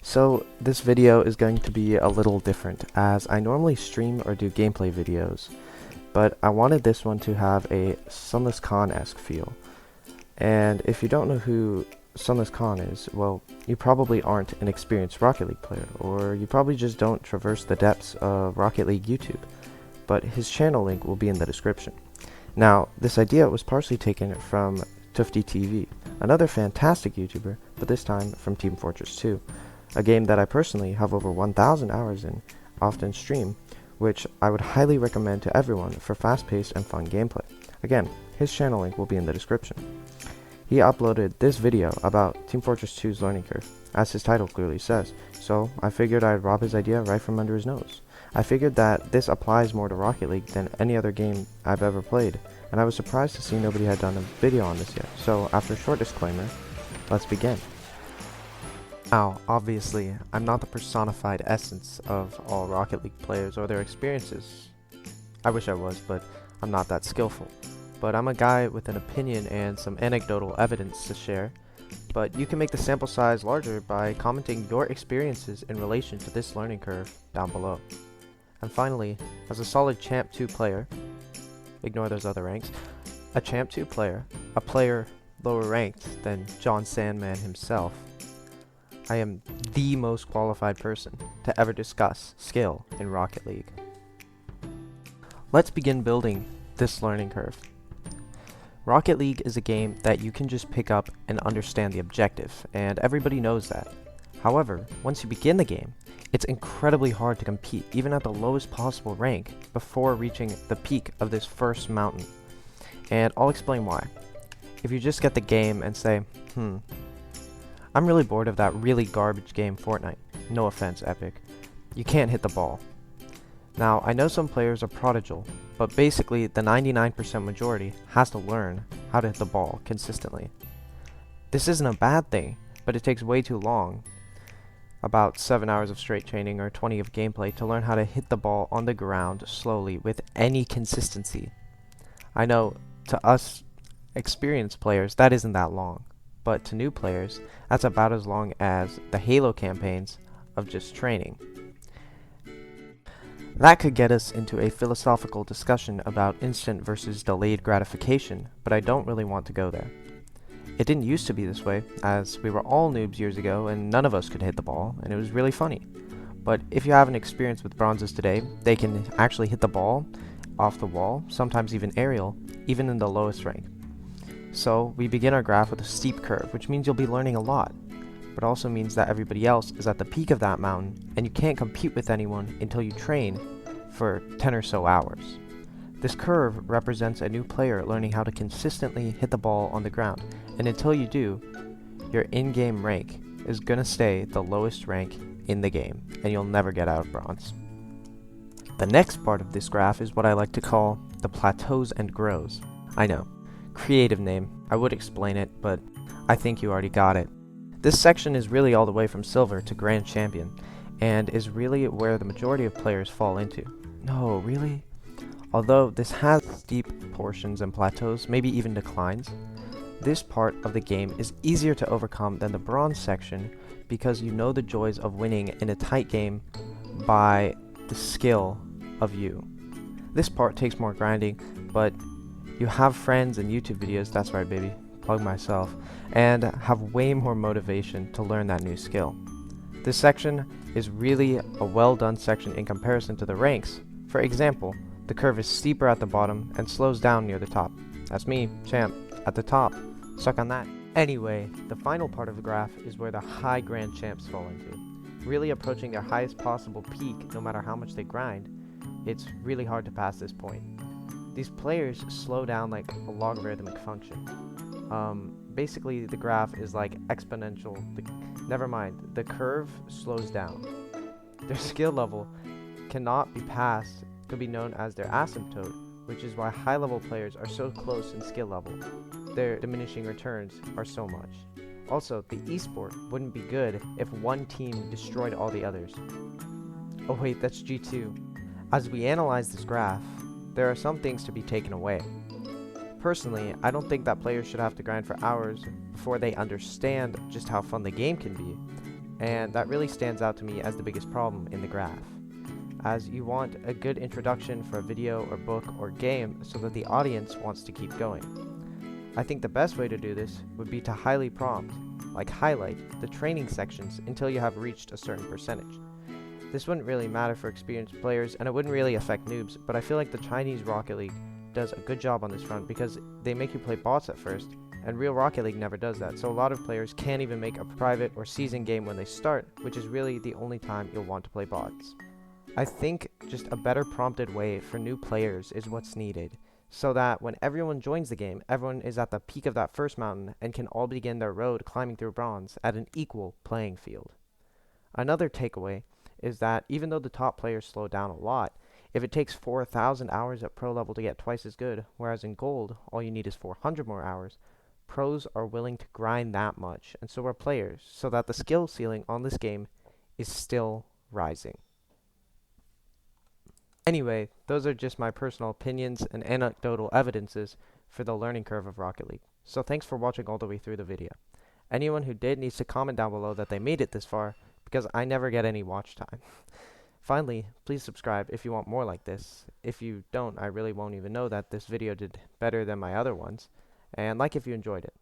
So this video is going to be a little different, as I normally stream or do gameplay videos, but I wanted this one to have a Sunless Khan-esque feel. And if you don't know who Sunless Khan is, well, you probably aren't an experienced Rocket League player, or you probably just don't traverse the depths of Rocket League YouTube, but his channel link will be in the description. Now, this idea was partially taken from Tufty TV, another fantastic YouTuber, but this time from Team Fortress 2. A game that I personally have over 1,000 hours in, often stream, which I would highly recommend to everyone for fast-paced and fun gameplay. Again, his channel link will be in the description. He uploaded this video about Team Fortress 2's learning curve, as his title clearly says, so I figured I'd rob his idea right from under his nose. I figured that this applies more to Rocket League than any other game I've ever played, and I was surprised to see nobody had done a video on this yet, so after a short disclaimer, let's begin. Now, obviously, I'm not the personified essence of all Rocket League players or their experiences. I wish I was, but I'm not that skillful. But I'm a guy with an opinion and some anecdotal evidence to share, but you can make the sample size larger by commenting your experiences in relation to this learning curve down below. And finally, as a solid Champ 2 player, ignore those other ranks, a Champ 2 player, a player lower ranked than John Sandman himself, I am the most qualified person to ever discuss skill in Rocket League. Let's begin building this learning curve. Rocket League is a game that you can just pick up and understand the objective, and everybody knows that. However, once you begin the game, it's incredibly hard to compete even at the lowest possible rank before reaching the peak of this first mountain. And I'll explain why. If you just get the game and say, I'm really bored of that really garbage game Fortnite. No offense, Epic. You can't hit the ball. Now, I know some players are prodigal, but basically the 99% majority has to learn how to hit the ball consistently. This isn't a bad thing, but it takes way too long, about 7 hours of straight training or 20 of gameplay, to learn how to hit the ball on the ground slowly with any consistency. I know, to us experienced players, that isn't that long. But to new players, that's about as long as the Halo campaigns of just training. That could get us into a philosophical discussion about instant versus delayed gratification, but I don't really want to go there. It didn't used to be this way, as we were all noobs years ago and none of us could hit the ball, and it was really funny. But if you have an experience with bronzes today, they can actually hit the ball off the wall, sometimes even aerial, even in the lowest rank. So we begin our graph with a steep curve, which means you'll be learning a lot, but also means that everybody else is at the peak of that mountain, and you can't compete with anyone until you train for 10 or so hours. This curve represents a new player learning how to consistently hit the ball on the ground, and until you do, your in-game rank is gonna stay the lowest rank in the game, and you'll never get out of bronze. The next part of this graph is what I like to call the plateaus and grows. I know. Creative name. I would explain it, but I think you already got it. This section is really all the way from Silver to Grand Champion, and is really where the majority of players fall into. No, really? Although this has steep portions and plateaus, maybe even declines, this part of the game is easier to overcome than the bronze section because you know the joys of winning in a tight game by the skill of you. This part takes more grinding, but you have friends and YouTube videos, that's right baby, plug myself, and have way more motivation to learn that new skill. This section is really a well done section in comparison to the ranks. For example, the curve is steeper at the bottom and slows down near the top. That's me, Champ, at the top. Suck on that. Anyway, the final part of the graph is where the high Grand Champs fall into. Really approaching their highest possible peak no matter how much they grind, it's really hard to pass this point. These players slow down like a logarithmic function. Basically, the graph is like exponential. Never mind, the curve slows down. Their skill level cannot be passed, could be known as their asymptote, which is why high-level players are so close in skill level. Their diminishing returns are so much. Also, the esport wouldn't be good if one team destroyed all the others. Oh wait, that's G2. As we analyze this graph, there are some things to be taken away. Personally, I don't think that players should have to grind for hours before they understand just how fun the game can be, and that really stands out to me as the biggest problem in the graph, as you want a good introduction for a video or book or game so that the audience wants to keep going. I think the best way to do this would be to highly prompt, like highlight, the training sections until you have reached a certain percentage. This wouldn't really matter for experienced players, and it wouldn't really affect noobs, but I feel like the Chinese Rocket League does a good job on this front because they make you play bots at first, and real Rocket League never does that, so a lot of players can't even make a private or season game when they start, which is really the only time you'll want to play bots. I think just a better prompted way for new players is what's needed, so that when everyone joins the game, everyone is at the peak of that first mountain and can all begin their road climbing through bronze at an equal playing field. Another takeaway is that even though the top players slow down a lot, if it takes 4,000 hours at pro level to get twice as good, whereas in gold, all you need is 400 more hours, pros are willing to grind that much, and so are players, so that the skill ceiling on this game is still rising. Anyway, those are just my personal opinions and anecdotal evidences for the learning curve of Rocket League. So thanks for watching all the way through the video. Anyone who did needs to comment down below that they made it this far, because I never get any watch time. Finally, please subscribe if you want more like this. If you don't, I really won't even know that this video did better than my other ones. And like if you enjoyed it.